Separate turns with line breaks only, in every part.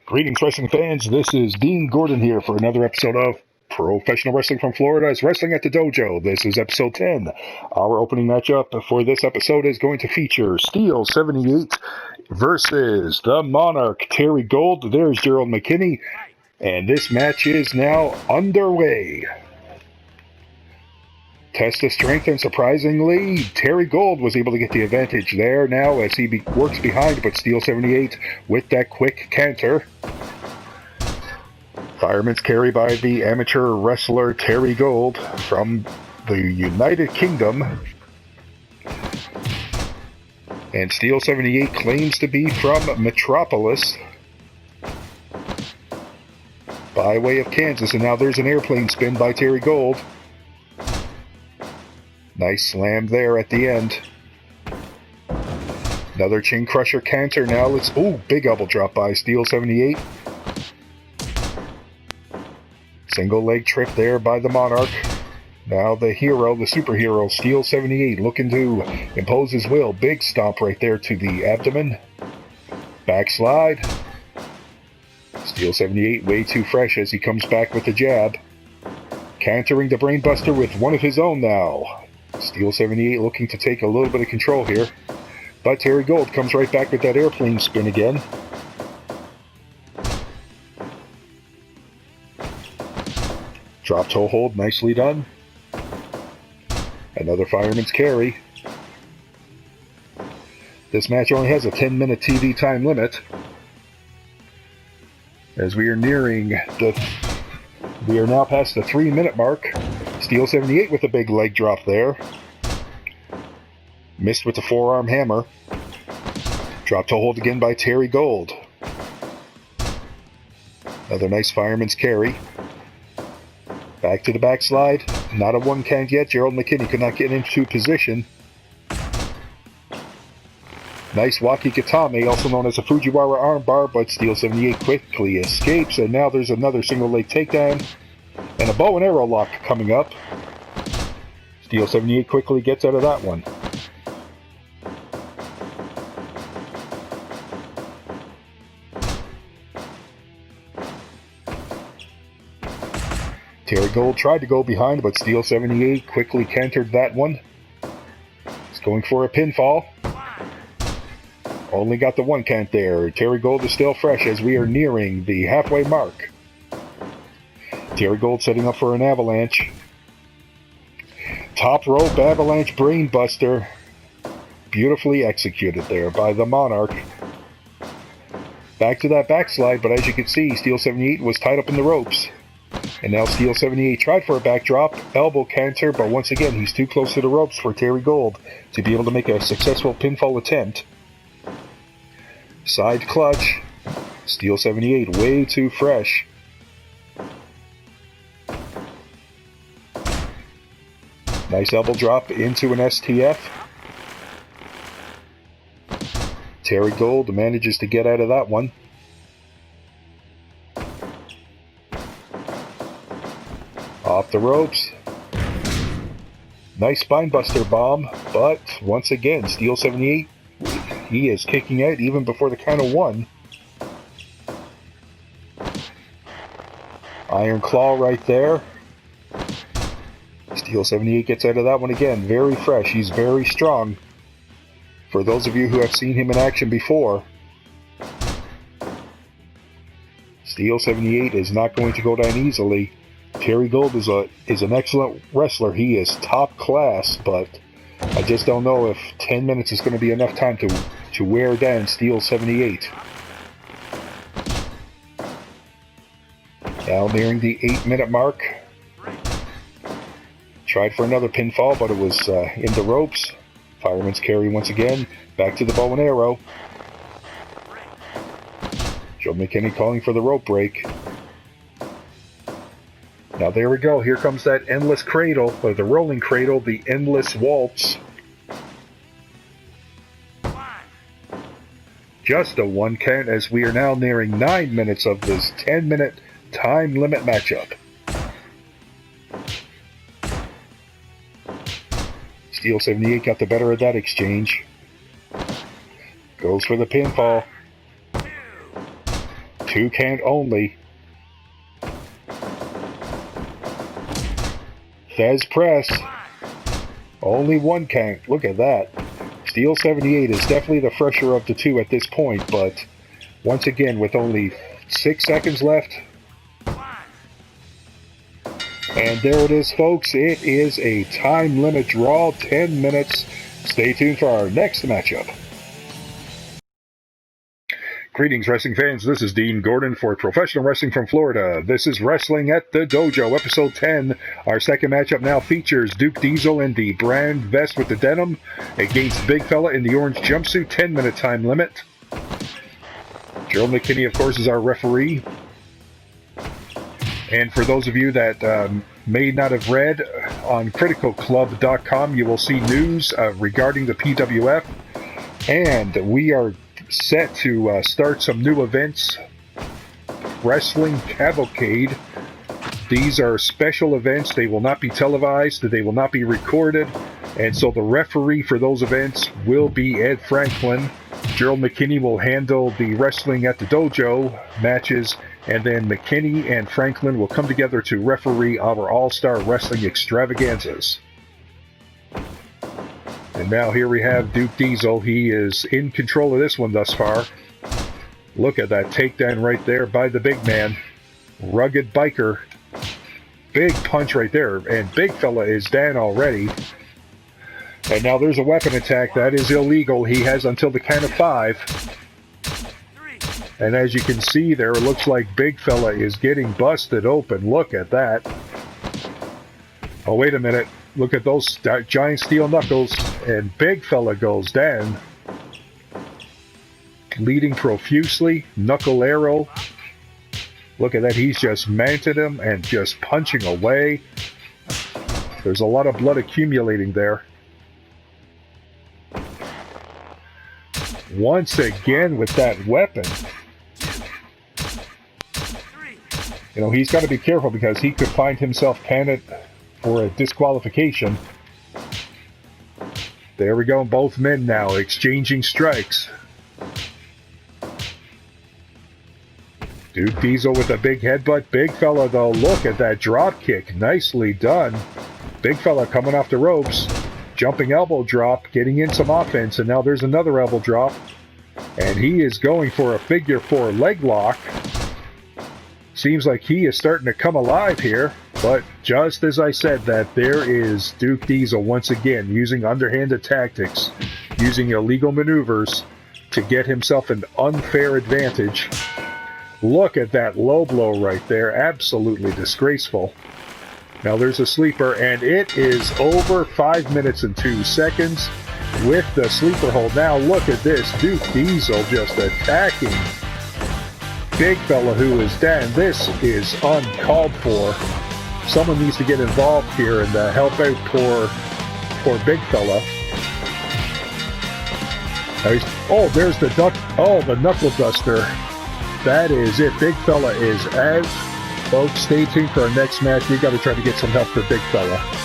Greetings, wrestling fans. This is Dean Gordon here for another episode of Professional Wrestling from Florida's Wrestling at the Dojo. This is episode 10. Our opening matchup for this episode is going to feature Steel 78 versus the Monarch Terry Gold. There's Gerald McKinney, and this match is now underway. Test of strength, and surprisingly, Terry Gold was able to get the advantage there now as he works behind, but Steel 78 with that quick canter. Fireman's carry by the amateur wrestler Terry Gold from the United Kingdom. And Steel 78 claims to be from Metropolis by way of Kansas, and now there's an airplane spin by Terry Gold. Nice slam there at the end. Another chin crusher canter. Now let's... Ooh, big elbow drop by Steel 78. Single leg trip there by the Monarch. Now the hero, the superhero, Steel 78, looking to impose his will. Big stomp right there to the abdomen. Backslide. Steel 78 way too fresh as he comes back with the jab. Cantering the brainbuster with one of his own now. Steel 78 looking to take a little bit of control here. But Terry Gold comes right back with that airplane spin again. Drop toe hold, nicely done. Another fireman's carry. This match only has a 10-minute TV time limit. As we are nearing we are now past the 3-minute mark. Steel 78 with a big leg drop there. Missed with the forearm hammer. Drop toe hold again by Terry Gold. Another nice fireman's carry. Back to the backslide. Not a one count yet. Gerald McKinney could not get into position. Nice Waki Katame, also known as a Fujiwara armbar, but Steel 78 quickly escapes, and now there's another single leg takedown. And a bow and arrow lock coming up. Steel 78 quickly gets out of that one. Terry Gold tried to go behind, but Steel 78 quickly cantered that one. He's going for a pinfall. Only got the one count there. Terry Gold is still fresh as we are nearing the halfway mark. Terry Gold setting up for an avalanche. Top rope avalanche brainbuster. Beautifully executed there by the Monarch. Back to that backslide, but as you can see, Steel 78 was tied up in the ropes. And now Steel 78 tried for a backdrop, elbow canter, but once again, he's too close to the ropes for Terry Gold to be able to make a successful pinfall attempt. Side clutch. Steel 78 way too fresh. Nice elbow drop into an STF. Terry Gold manages to get out of that one. Off the ropes. Nice spinebuster bomb, but once again, Steel 78, he is kicking out even before the count of one. Iron claw right there. Steel 78 gets out of that one again. Very fresh. He's very strong. For those of you who have seen him in action before, Steel 78 is not going to go down easily. Terry Gold is an excellent wrestler. He is top class, but I just don't know if 10 minutes is going to be enough time to wear down Steel 78. Now nearing the 8-minute mark. Tried for another pinfall, but it was in the ropes. Fireman's carry once again. Back to the bow and arrow. Joe McKinney calling for the rope break. Now there we go. Here comes that endless cradle, or the rolling cradle, the endless waltz. Just a one count as we are now nearing 9 minutes of this 10-minute time limit matchup. Steel 78 got the better of that exchange. Goes for the pinfall. 2 count only. Fez press. Only 1 count. Look at that. Steel 78 is definitely the fresher of the two at this point, but once again, with only 6 seconds left. And there it is, folks. It is a time limit draw, 10 minutes. Stay tuned for our next matchup. Greetings, wrestling fans. This is Dean Gordon for Professional Wrestling from Florida. This is Wrestling at the Dojo, Episode 10. Our second matchup now features Duke Diesel in the brand vest with the denim against Big Fella in the orange jumpsuit, 10-minute time limit. Gerald McKinney, of course, is our referee. And for those of you that may not have read, on criticalclub.com, you will see news regarding the PWF. And we are set to start some new events. Wrestling Cavalcade. These are special events. They will not be televised. They will not be recorded. And so the referee for those events will be Ed Franklin. Gerald McKinney will handle the Wrestling at the Dojo matches. And then McKinney and Franklin will come together to referee our All-Star Wrestling extravaganzas. And now here we have Duke Diesel. He is in control of this one thus far. Look at that takedown right there by the big man. Rugged biker. Big punch right there. And Big Fella is down already. And now there's a weapon attack. That is illegal. He has until the count of 5. And as you can see there, it looks like Big Fella is getting busted open. Look at that. Oh, wait a minute. Look at those giant steel knuckles. And Big Fella goes down. Bleeding profusely. Knuckle arrow. Look at that. He's just mounted him and just punching away. There's a lot of blood accumulating there. Once again with that weapon. You know, he's got to be careful because he could find himself counted for a disqualification. There we go, both men now exchanging strikes. Duke Diesel with a big headbutt. Big Fella, though, look at that drop kick. Nicely done. Big Fella coming off the ropes. Jumping elbow drop, getting in some offense, and now there's another elbow drop. And he is going for a figure 4 leg lock. Seems like he is starting to come alive here, but just as I said that, there is Duke Diesel once again using underhanded tactics, using illegal maneuvers to get himself an unfair advantage. Look at that low blow right there, absolutely disgraceful. Now there's a sleeper, and it is over 5 minutes and 2 seconds with the sleeper hold. Now look at this, Duke Diesel just attacking Big Fella who is down. This is uncalled for. Someone needs to get involved here and help out poor Big Fella. Oh, there's the the knuckle duster. That is it. Big Fella is out. Folks, stay tuned for our next match. We got to try to get some help for Big Fella.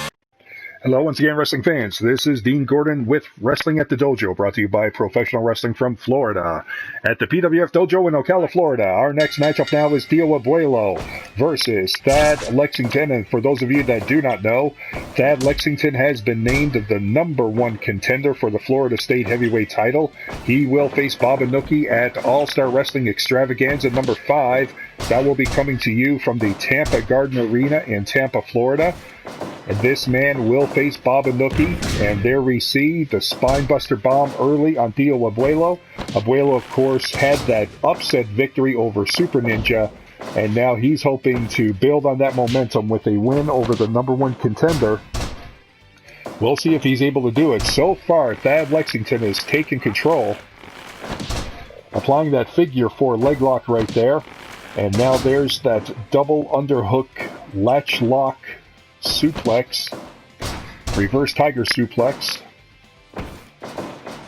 Hello once again, wrestling fans. This is Dean Gordon with Wrestling at the Dojo, brought to you by Professional Wrestling from Florida. At the PWF Dojo in Ocala, Florida, our next matchup now is Abuelo versus Thad Lexington. And for those of you that do not know, Thad Lexington has been named the #1 contender for the Florida State Heavyweight title. He will face Bob Inoki at All-Star Wrestling Extravaganza number 5. That will be coming to you from the Tampa Garden Arena in Tampa, Florida. And this man will face Bob Inoki, and there we see the spinebuster bomb early on Abuelo. Abuelo, of course, had that upset victory over Super Ninja, and now he's hoping to build on that momentum with a win over the #1 contender. We'll see if he's able to do it. So far, Thad Lexington has taken control, applying that figure 4 leg lock right there. And now there's that double underhook latch lock suplex, reverse tiger suplex,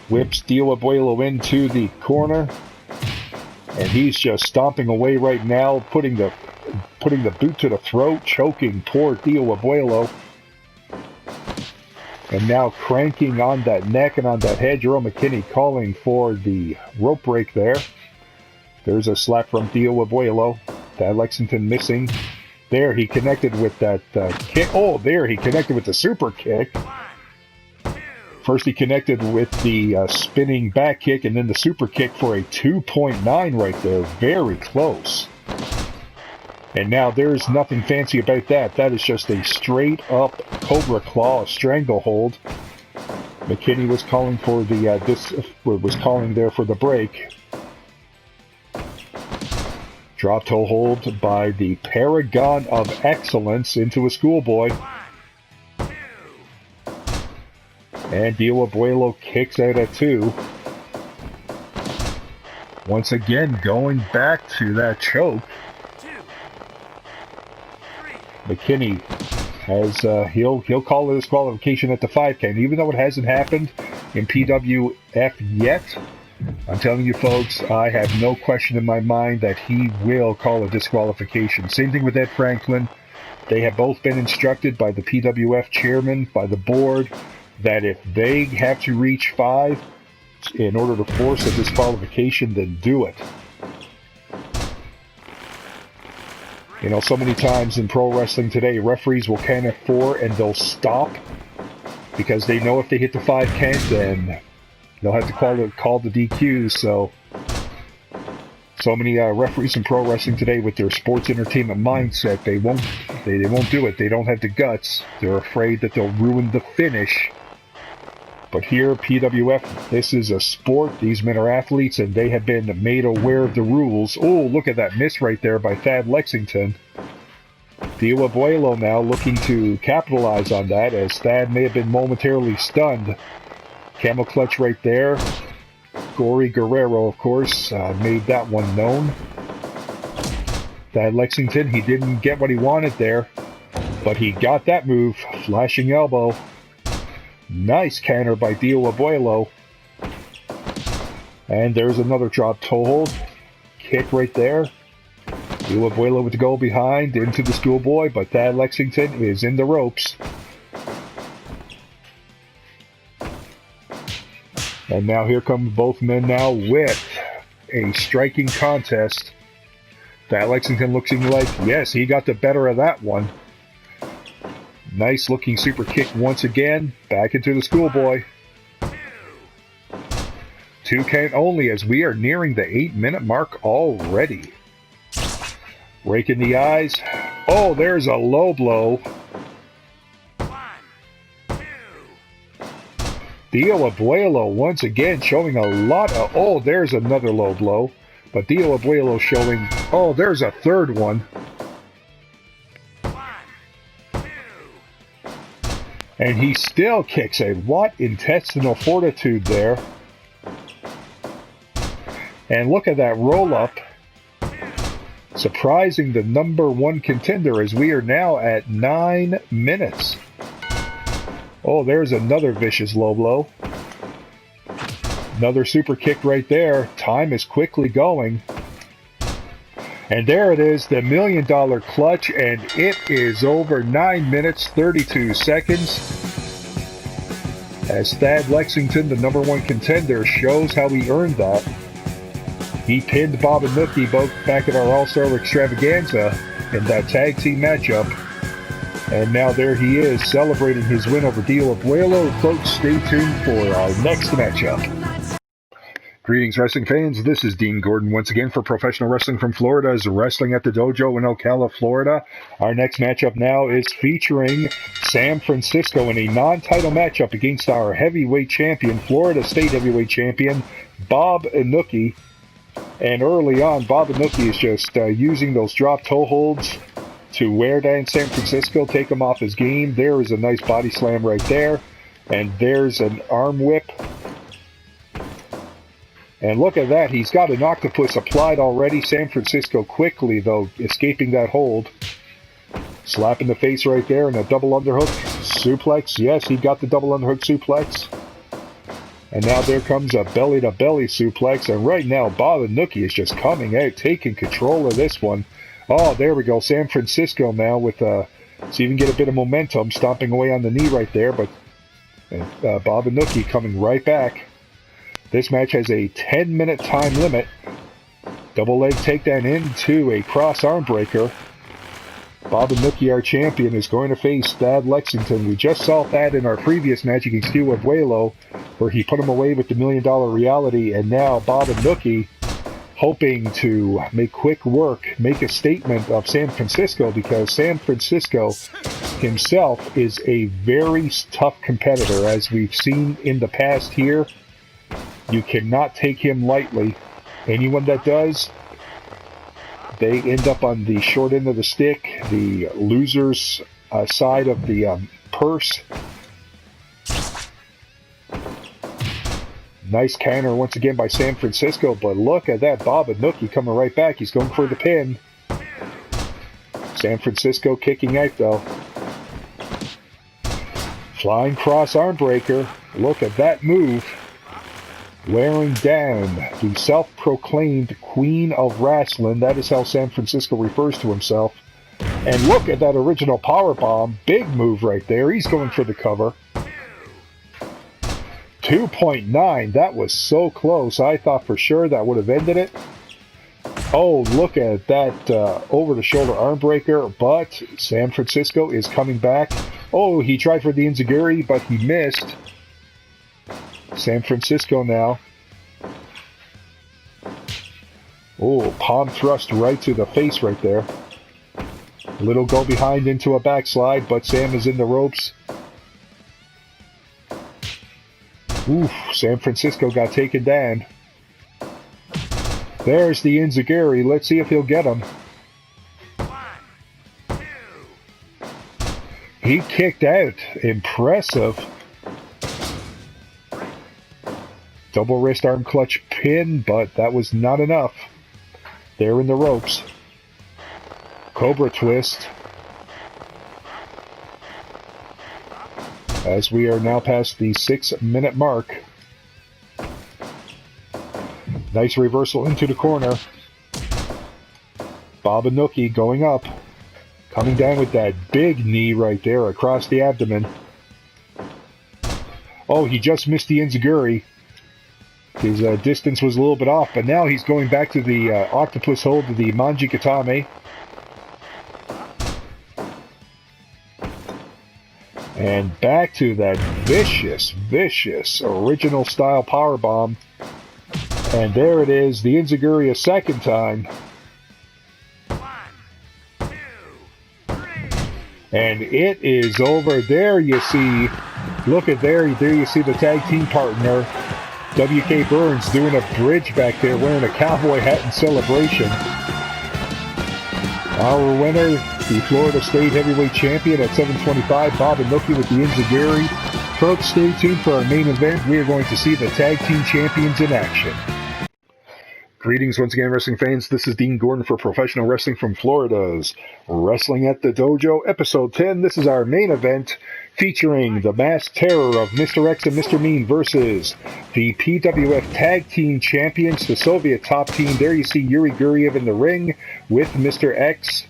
whips Abuelo into the corner, and he's just stomping away right now, putting the boot to the throat, choking poor Abuelo, and now cranking on that neck and on that head. Gerald McKinney calling for the rope break there. There's a slap from Abuelo. That Lexington missing. There, he connected with that kick. Oh, there, he connected with the super kick. First, he connected with the spinning back kick, and then the super kick for a 2.9 right there. Very close. And now there's nothing fancy about that. That is just a straight up Cobra Claw stranglehold. McKinney was calling for the was calling there for the break. Drop toe hold by the paragon of excellence into a schoolboy. And Abuelo kicks out at 2. Once again, going back to that choke. McKinney has he'll call a disqualification at the 5 count, even though it hasn't happened in PWF yet. I'm telling you folks, I have no question in my mind that he will call a disqualification. Same thing with Ed Franklin. They have both been instructed by the PWF chairman, by the board, that if they have to reach 5 in order to force a disqualification, then do it. You know, so many times in pro wrestling today, referees will count at 4 and they'll stop because they know if they hit the 5 count, then they'll have to call the DQs. So many referees in pro wrestling today, with their sports entertainment mindset, they won't do it. They don't have the guts. They're afraid that they'll ruin the finish. But here, PWF, this is a sport. These men are athletes, and they have been made aware of the rules. Oh, look at that miss right there by Thad Lexington. Abuelo now looking to capitalize on that, as Thad may have been momentarily stunned. Camel clutch right there. Gory Guerrero, of course, made that one known. Thad Lexington, he didn't get what he wanted there, but he got that move. Flashing elbow. Nice counter by Abuelo. And there's another drop toe hold. Kick right there. Abuelo with the goal behind into the schoolboy, but Thad Lexington is in the ropes. And now here come both men now with a striking contest. Thad Lexington looking like, yes, he got the better of that one. Nice looking super kick once again. Back into the schoolboy. 2 count only, as we are nearing the 8-minute mark already. Rake in the eyes. Oh, there's a low blow. Abuelo once again showing a lot of... Oh, there's another low blow. But Abuelo showing... Oh, there's a third one. And he still kicks a what intestinal fortitude there. And look at that roll-up. Surprising the number 1 contender, as we are now at 9 minutes. Oh, there's another vicious low blow. Another super kick right there. Time is quickly going. And there it is, the $1 million clutch, and it is over. 9 minutes, 32 seconds. As Thad Lexington, the number 1 contender, shows how he earned that. He pinned Bob and Inoki both back at our All-Star Extravaganza in that tag team matchup. And now there he is, celebrating his win over Abuelo. Folks, stay tuned for our next matchup. Greetings, wrestling fans. This is Dean Gordon once again for Professional Wrestling from Florida's Wrestling at the Dojo in Ocala, Florida. Our next matchup now is featuring San Francisco in a non-title matchup against our heavyweight champion, Florida State heavyweight champion, Bob Inoki. And early on, Bob Inoki is just using those drop toe holds to wear down San Francisco, take him off his game. There is a nice body slam right there. And there's an arm whip. And look at that, he's got an octopus applied already. San Francisco quickly, though, escaping that hold. Slap in the face right there, and a double underhook suplex. Yes, he got the double underhook suplex. And now there comes a belly-to-belly suplex. And right now, Bob Inoki is just coming out, taking control of this one. Oh, there we go. San Francisco now with, so you can get a bit of momentum, stomping away on the knee right there. But Bob Inoki coming right back. This match has a 10-minute time limit. Double leg takedown into a cross arm breaker. Bob Inoki, our champion, is going to face Thad Lexington. We just saw Thad in our previous match against Abuelo, where he put him away with the $1 Million Reality, and now Bob Inoki hoping to make quick work, make a statement of San Francisco, because San Francisco himself is a very tough competitor, as we've seen in the past here. You cannot take him lightly. Anyone that does, they end up on the short end of the stick, the loser's side of the purse. Nice counter once again by San Francisco, but look at that, Bob Inoki coming right back. He's going for the pin. San Francisco kicking out though. Flying cross arm breaker. Look at that move. Wearing down the self-proclaimed Queen of Wrestling. That is how San Francisco refers to himself. And look at that original powerbomb. Big move right there. He's going for the cover. 2.9. That was so close. I thought for sure that would have ended it. Oh, look at that over-the-shoulder arm breaker. But San Francisco is coming back. Oh, he tried for the enziguri, but he missed. San Francisco now. Oh, palm thrust right to the face right there. Little go behind into a backslide, but Sam is in the ropes. Oof, San Francisco got taken down. There's the enziguri. Let's see if he'll get him. He kicked out. Impressive. Double wrist arm clutch pin, but that was not enough. They're in the ropes. Cobra twist. As we are now past the 6-minute mark. Nice reversal into the corner. Bob Inoki going up. Coming down with that big knee right there across the abdomen. Oh, he just missed the enziguri. His distance was a little bit off, but now he's going back to the octopus hold, to the Manji Katame. And back to that vicious original style powerbomb. And there it is, the enziguri a second time. 1, 2, 3. And it is over. There you see, look at there you see the tag team partner. W.K. Burns doing a bridge back there, wearing a cowboy hat in celebration. Our winner, the Florida State Heavyweight Champion at 725, Bob Inoki with the enziguri. Folks, stay tuned for our main event. We are going to see the Tag Team Champions in action. Greetings once again, wrestling fans. This is Dean Gordon for Professional Wrestling from Florida's Wrestling at the Dojo, Episode 10. This is our main event, featuring the Masked Terror of Mr. X and Mr. Mean versus the PWF Tag Team Champions, the Soviet Top Team. There you see Yuri Guryev in the ring with Mr. X.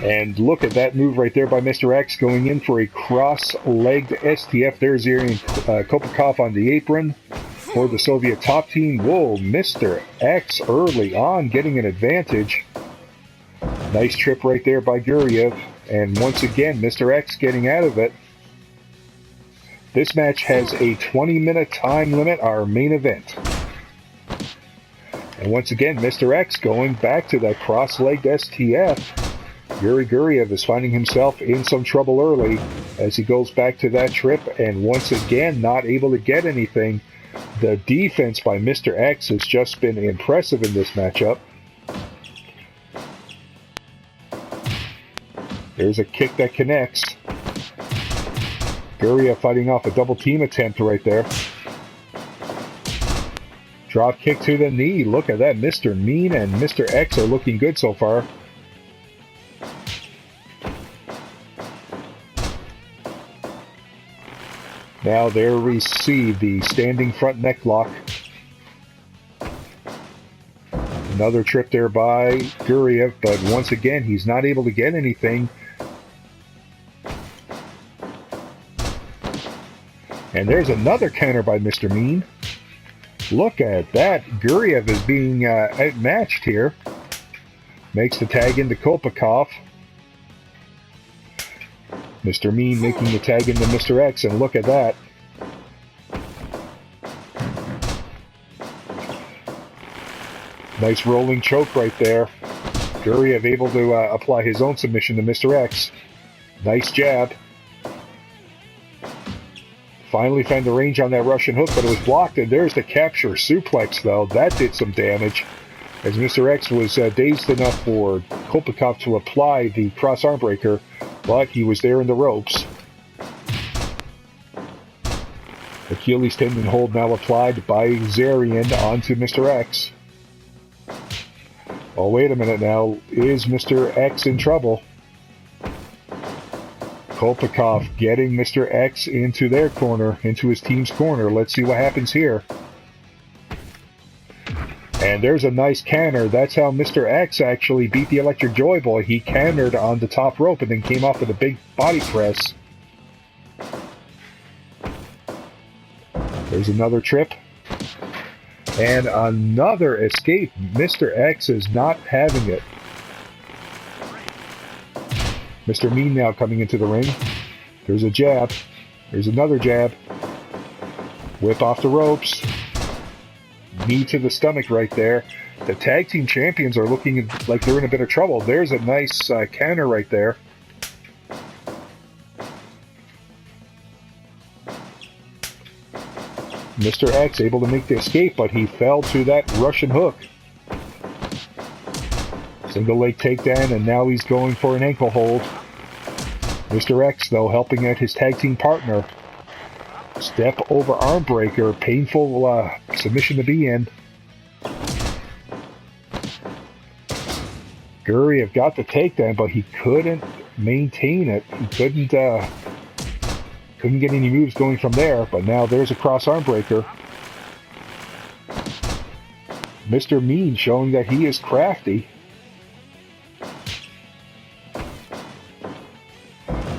And look at that move right there by Mr. X, going in for a cross-legged STF. There's Zarian Kolpakov on the apron for the Soviet Top Team. Whoa, Mr. X early on getting an advantage. Nice trip right there by Guryev. And once again, Mr. X getting out of it. This match has a 20-minute time limit, our main event. And once again, Mr. X going back to that cross-legged STF. Yuri Guryev is finding himself in some trouble early as he goes back to that trip, and once again not able to get anything. The defense by Mr. X has just been impressive in this matchup. There's a kick that connects. Guryev fighting off a double team attempt right there. Drop kick to the knee. Look at that. Mr. Mean and Mr. X are looking good so far. Now there we see the standing front neck lock. Another trip there by Guryev, but once again he's not able to get anything. And there's another counter by Mr. Mean. Look at that. Guryev is being outmatched here. Makes the tag into Kolpakov. Mr. Mean making the tag into Mr. X, and look at that. Nice rolling choke right there. Guryev able to apply his own submission to Mr. X. Nice jab. Finally found the range on that Russian hook, but it was blocked, and there's the capture suplex, though. That did some damage, as Mr. X was dazed enough for Kolpakov to apply the cross arm breaker, but he was there in the ropes. Achilles tendon hold now applied by Zarian onto Mr. X. Oh, wait a minute now. Is Mr. X in trouble? Kolpakov getting Mr. X into their corner, into his team's corner. Let's see what happens here. And there's a nice canter. That's how Mr. X actually beat the Electric Joy Boy. He cantered on the top rope and then came off with a big body press. There's another trip. And another escape. Mr. X is not having it. Mr. Mean now coming into the ring. There's a jab. There's another jab. Whip off the ropes. Knee to the stomach right there. The tag team champions are looking like they're in a bit of trouble. There's a nice counter right there. Mr. X able to make the escape, but he fell to that Russian hook. Single leg takedown, and now he's going for an ankle hold. Mr. X, though, helping out his tag team partner. Step over arm breaker. Painful submission to be in. Guryev got the takedown, but he couldn't maintain it. He couldn't get any moves going from there, but now there's a cross arm breaker. Mr. Mean showing that he is crafty.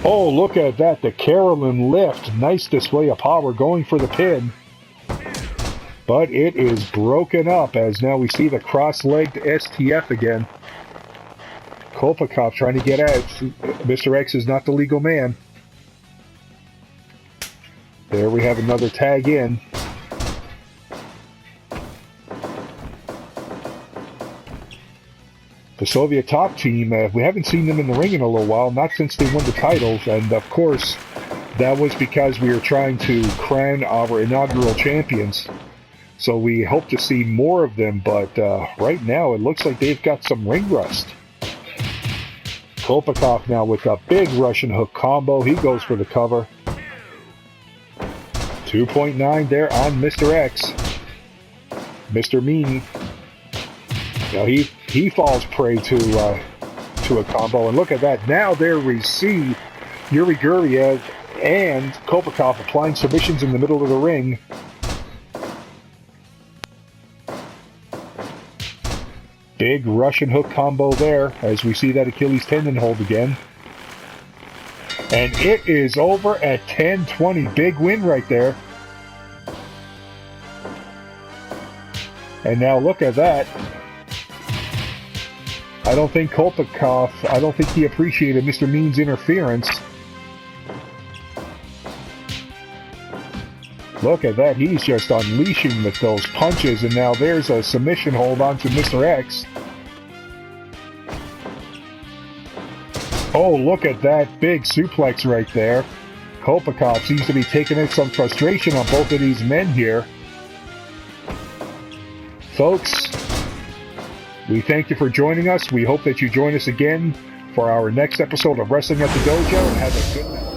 Oh, look at that, the Carolyn lift. Nice display of power going for the pin. But it is broken up as now we see the cross-legged STF again. Kolpakov trying to get out. Mr. X is not the legal man. There we have another tag in. The Soviet top team, we haven't seen them in the ring in a little while, not since they won the titles, and of course, that was because we were trying to crown our inaugural champions. So we hope to see more of them, but right now it looks like they've got some ring rust. Kolpakov now with a big Russian hook combo. He goes for the cover. 2.9 there on Mr. X. Mr. Mean. Now he falls prey to a combo, and look at that. Now there we see Yuri Guryev and Kolpakov applying submissions in the middle of the ring. Big Russian hook combo there as we see that Achilles tendon hold again. And it is over at 10-20. Big win right there. And now look at that. I don't think Kolpakov, I don't think he appreciated Mr. Mean's interference. Look at that. He's just unleashing with those punches. And now there's a submission hold onto Mr. X. Oh, look at that big suplex right there. Kolpakov seems to be taking out some frustration on both of these men here. Folks, we thank you for joining us. We hope that you join us again for our next episode of Wrestling at the Dojo. Have a good night.